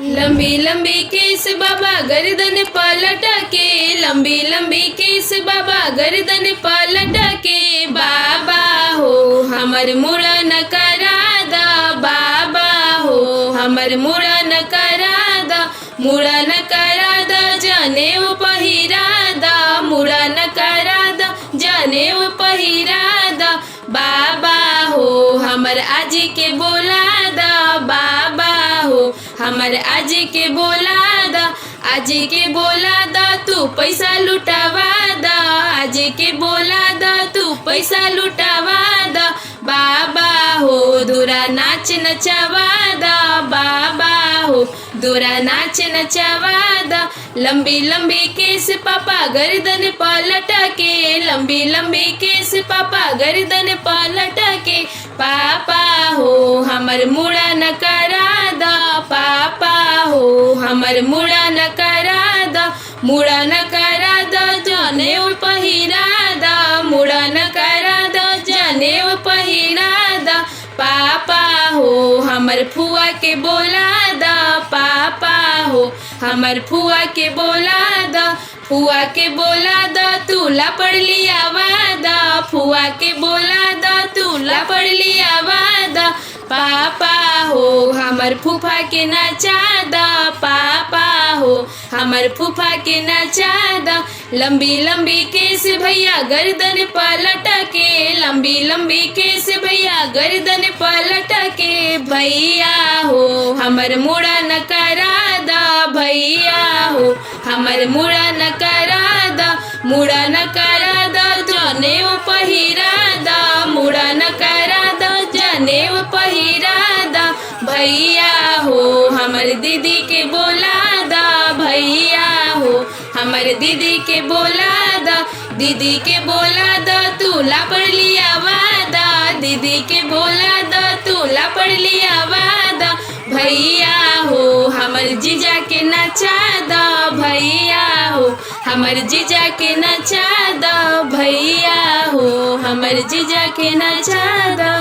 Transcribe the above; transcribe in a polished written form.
लंबी लंबी केस बाबा गर्दन पलटा के, लंबी लंबी केस बाबा गर्दन पलटा के, बाबा हो हमर मुड़न करा दा, बाबा हो हमर मुड़न करा दा, मुड़न करा दा जनेऊ पहिरा दा, मुड़न करा दा जनेऊ पहिरा दा, बाबा हो हमर आज के बोला दा, बाबा हो हमर आज के बोला दा, आज के बोला दा तू पैसा लुटावा दा, आज के बोला दा तू पैसा लुटावा दा, बाबा हो दूरा नाच नचावा दा, बाबा हो दूरा नाच नचावा दा, लंबी लंबी केस पापा गर्दन पलटा के, लंबी लंबी केस पापा गर्दन पलटा के, पापा हो हमर मुड़न करा दा, पापा हो हमर मुड़न करा दा, मुड़न करा दा जनेऊ पहिरा दा, मुड़न करा दा जनेऊ पहिरा दा, पापा हो हमर फुआ के बोला दा, पापा हो हमर फुआ के बोला दा, फुआ के बोला दा तू लापड़ लिया वादा, फुआ के बोला दा तू लापड़ लिया वादा, पापा हो हमर फूफा के नचा दा, पापा हो हमर फूफा के नचा दा, लंबी लंबी केस भैया गर्दन पलटा के, लंबी लंबी केस भैया गर्दन पलटा के, भैया हो हमर मुड़न करा दा, भैया हो हमर मुड़न करा दा, मुड़न करा दा जनेऊ पहिरा दा, मुड़न करा दा जनेऊ पहिरा दा, भैया हो हमर दीदी के बोला दा, भैया हो हमर दीदी के बोला दा, दीदी के बोला दा तू लापड़ लिया वादा, दीदी के बोला दा तू लापड़ लिया वादा, भैया हो हमर जीजा के नचा दा, भैया हो हमर जीजा के नचा दा, भैया हो हमर जीजा के नचा दा।